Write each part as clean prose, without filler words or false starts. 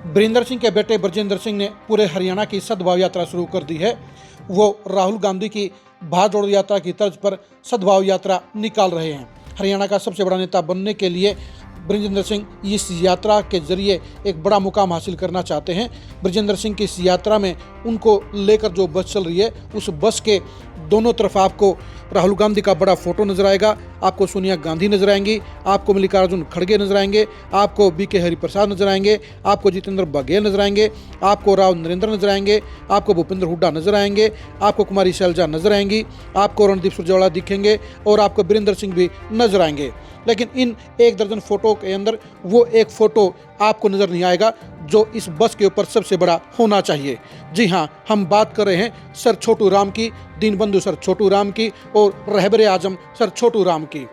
बीरेंद्र सिंह के बेटे ब्रजेंद्र सिंह ने पूरे हरियाणा की सद्भाव यात्रा शुरू कर दी है। वो राहुल गांधी की भारत जोड़ो यात्रा की तर्ज पर सद्भाव यात्रा निकाल रहे हैं। हरियाणा का सबसे बड़ा नेता बनने के लिए ब्रजेंद्र सिंह इस यात्रा के जरिए एक बड़ा मुकाम हासिल करना चाहते हैं। ब्रजेंद्र सिंह की इस यात्रा में उनको लेकर जो बस चल रही है, उस बस के दोनों तरफ आपको राहुल गांधी का बड़ा फोटो नजर आएगा, आपको सोनिया गांधी नजर आएंगी, आपको मल्लिकार्जुन खड़गे नजर आएंगे, आपको बीके हरिप्रसाद नजर आएंगे, आपको जितेंद्र बघेल नजर आएंगे, आपको राव नरेंद्र नजर आएंगे, आपको भूपेंद्र हुड्डा नजर आएंगे, आपको कुमारी शैलजा नजर आएंगी, आपको रणदीप सुरजेवाला दिखेंगे और आपको बीरेंद्र सिंह भी नजर आएंगे। लेकिन इन 1 दर्जन फोटो के अंदर वो एक फोटो आपको नजर नहीं आएगा जो इस बस के ऊपर सबसे बड़ा होना चाहिए। जी हाँ, हम बात कर रहे हैं सर छोटू राम की, दीनबंधु सर छोटू राम की और रहबरे आजम सर छोटू राम की।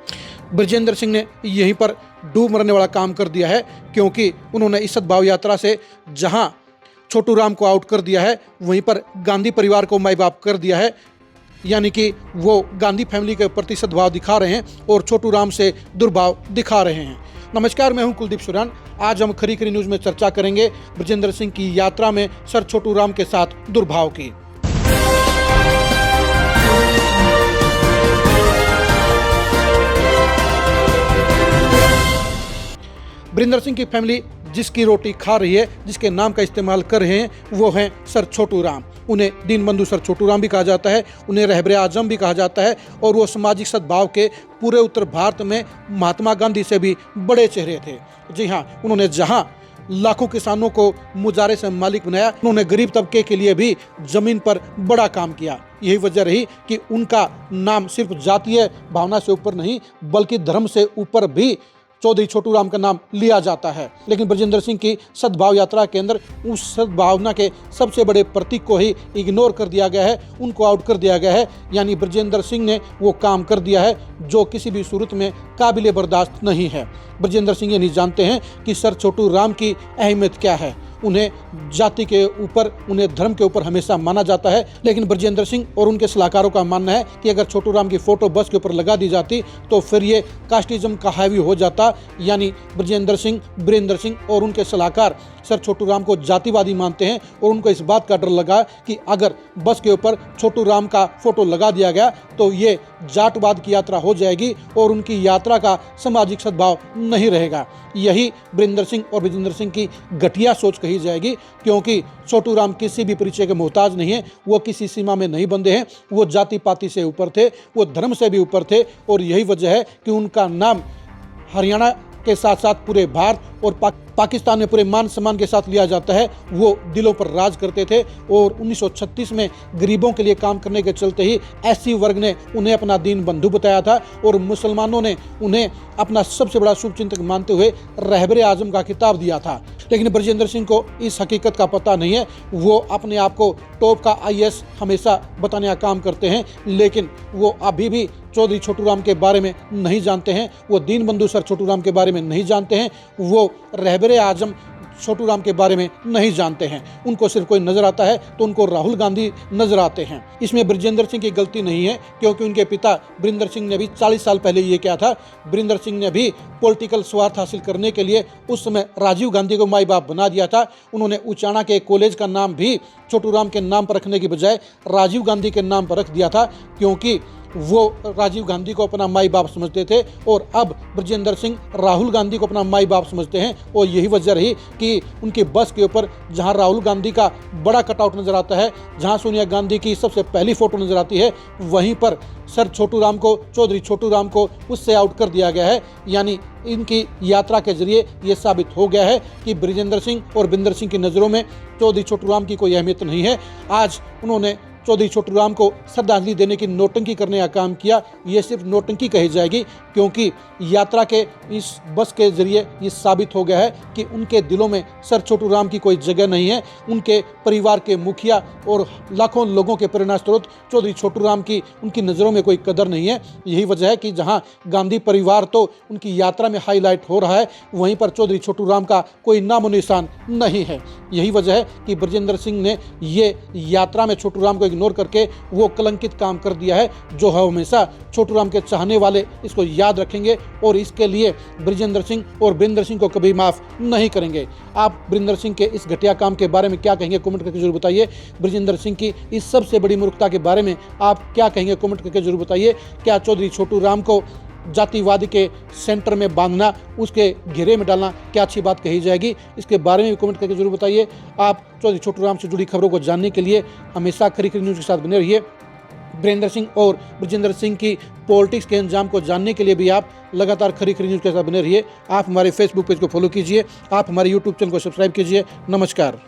ब्रजेंद्र सिंह ने यहीं पर डूब मरने वाला काम कर दिया है, क्योंकि उन्होंने इस सद्भाव यात्रा से जहां छोटू राम को आउट कर दिया है, वहीं पर गांधी परिवार को माई बाप कर दिया है। यानी कि वो गांधी फैमिली के प्रति सद्भाव दिखा रहे हैं और छोटू राम से दुर्भाव दिखा रहे हैं। नमस्कार, मैं हूं कुलदीप सुरान। आज हम खरी खरी न्यूज़ में चर्चा करेंगे ब्रजेंद्र सिंह की यात्रा में सर छोटू राम के साथ दुर्भाव की। ब्रजेंद्र सिंह की फैमिली जिसकी रोटी खा रही है, जिसके नाम का इस्तेमाल कर रहे हैं, वो हैं सर छोटू राम। उन्हें दीनबंधु सर छोटू राम भी कहा जाता है, उन्हें रहबरे आजम भी कहा जाता है और वो सामाजिक सद्भाव के पूरे उत्तर भारत में महात्मा गांधी से भी बड़े चेहरे थे। जी हाँ, उन्होंने जहाँ लाखों किसानों को मुजारे से मालिक बनाया, उन्होंने गरीब तबके के लिए भी जमीन पर बड़ा काम किया। यही वजह रही कि उनका नाम सिर्फ जातीय भावना से ऊपर नहीं, बल्कि धर्म से ऊपर भी चौधरी छोटू राम का नाम लिया जाता है। लेकिन ब्रजेंद्र सिंह की सद्भाव यात्रा के अंदर उस सद्भावना के सबसे बड़े प्रतीक को ही इग्नोर कर दिया गया है, उनको आउट कर दिया गया है। यानी ब्रजेंद्र सिंह ने वो काम कर दिया है जो किसी भी सूरत में काबिले बर्दाश्त नहीं है। ब्रजेंद्र सिंह ये नहीं जानते हैं कि सर छोटू राम की अहमियत क्या है। उन्हें जाति के ऊपर, उन्हें धर्म के ऊपर हमेशा माना जाता है। लेकिन ब्रजेंद्र सिंह और उनके सलाहकारों का मानना है कि अगर छोटू राम की फोटो बस के ऊपर लगा दी जाती तो फिर ये कास्टिज्म का हावी हो जाता। यानी ब्रजेंद्र सिंह, बीरेंद्र सिंह और उनके सलाहकार सर छोटू राम को जातिवादी मानते हैं और उनको इस बात का डर लगा कि अगर बस के ऊपर छोटू राम का फोटो लगा दिया गया तो ये जाटवाद की यात्रा हो जाएगी और उनकी यात्रा का सामाजिक सद्भाव नहीं रहेगा। यही बीरेंद्र सिंह और ब्रजेंद्र सिंह की घटिया सोच कही जाएगी, क्योंकि छोटू राम किसी भी परिचय के मोहताज नहीं है, वो किसी सीमा में नहीं बंधे हैं, वो जाति पाति से ऊपर थे, वो धर्म से भी ऊपर थे। और यही वजह है कि उनका नाम हरियाणा के साथ साथ पूरे भारत और पाकिस्तान में पूरे मान सम्मान के साथ लिया जाता है। वो दिलों पर राज करते थे और 1936 में गरीबों के लिए काम करने के चलते ही एससी वर्ग ने उन्हें अपना दीन बंधु बताया था और मुसलमानों ने उन्हें अपना सबसे बड़ा शुभचिंतक मानते हुए रहबरे आजम का खिताब दिया था। लेकिन ब्रजेंद्र सिंह को इस हकीकत का पता नहीं है। वो अपने आप को टॉप का आईएएस हमेशा बताने का काम करते हैं, लेकिन वो अभी भी चौधरी छोटू राम के बारे में नहीं जानते हैं, वो दीनबंधु सर छोटू राम के बारे में नहीं जानते हैं, वो रहबरे आजम छोटू राम के बारे में नहीं जानते हैं। उनको सिर्फ कोई नजर आता है तो उनको राहुल गांधी नजर आते हैं। इसमें ब्रजेंद्र सिंह की गलती नहीं है, क्योंकि उनके पिता बीरेंद्र सिंह ने भी 40 साल पहले ये किया था। बीरेंद्र सिंह ने भी पॉलिटिकल स्वार्थ हासिल करने के लिए उस समय राजीव गांधी को माई बाप बना दिया था। उन्होंने उचाना के कॉलेज का नाम भी छोटू राम के नाम पर रखने की बजाय राजीव गांधी के नाम पर रख दिया था, क्योंकि वो राजीव गांधी को अपना माई बाप समझते थे। और अब ब्रजेंद्र सिंह राहुल गांधी को अपना माई बाप समझते हैं। और यही वजह रही कि उनकी बस के ऊपर जहां राहुल गांधी का बड़ा कटआउट नजर आता है, जहां सोनिया गांधी की सबसे पहली फोटो नजर आती है, वहीं पर सर छोटू राम को, चौधरी छोटू राम को उससे आउट कर दिया गया है। यानी इनकी यात्रा के जरिए ये साबित हो गया है कि ब्रजेंद्र सिंह और बीरेंद्र सिंह की नज़रों में चौधरी छोटू राम की कोई अहमियत नहीं है। आज उन्होंने चौधरी छोटू राम को श्रद्धांजलि देने की नौटंकी करने का काम किया। ये सिर्फ नौटंकी कही जाएगी, क्योंकि यात्रा के इस बस के जरिए ये साबित हो गया है कि उनके दिलों में सर छोटू राम की कोई जगह नहीं है। उनके परिवार के मुखिया और लाखों लोगों के प्रेरणा स्रोत चौधरी छोटू राम की उनकी नज़रों में कोई कदर नहीं है। यही वजह है कि जहाँ गांधी परिवार तो उनकी यात्रा में हाईलाइट हो रहा है, वहीं पर चौधरी छोटू राम का कोई नामो निशान नहीं है। यही वजह है कि ब्रजेंद्र सिंह ने ये यात्रा में छोटू राम को इग्नोर करके वो कलंकित काम कर दिया है, जो हमेशा छोटू राम के चाहने वाले इसको याद रखेंगे और इसके लिए बृजेंद्र सिंह और वीरेंद्र सिंह को कभी माफ़ नहीं करेंगे। आप वीरेंद्र सिंह के इस घटिया काम के बारे में क्या कहेंगे, कमेंट करके जरूर बताइए। बृजेंद्र सिंह की इस सबसे बड़ी मूर्खता के बारे में आप क्या कहेंगे, कमेंट करके जरूर बताइए। क्या चौधरी छोटू राम को जातिवादी के सेंटर में बांधना, उसके घेरे में डालना क्या अच्छी बात कही जाएगी? इसके बारे में भी कमेंट करके जरूर बताइए। आप चौधरी छोटू राम से जुड़ी खबरों को जानने के लिए हमेशा खरी खरी न्यूज़ के साथ बने रहिए। वीरेंद्र सिंह और बृजेंद्र सिंह की पॉलिटिक्स के अंजाम को जानने के लिए भी आप लगातार खरी खरी न्यूज़ के साथ बने रहिए। आप हमारे फेसबुक पेज को फॉलो कीजिए, आप हमारे यूट्यूब चैनल को सब्सक्राइब कीजिए। नमस्कार।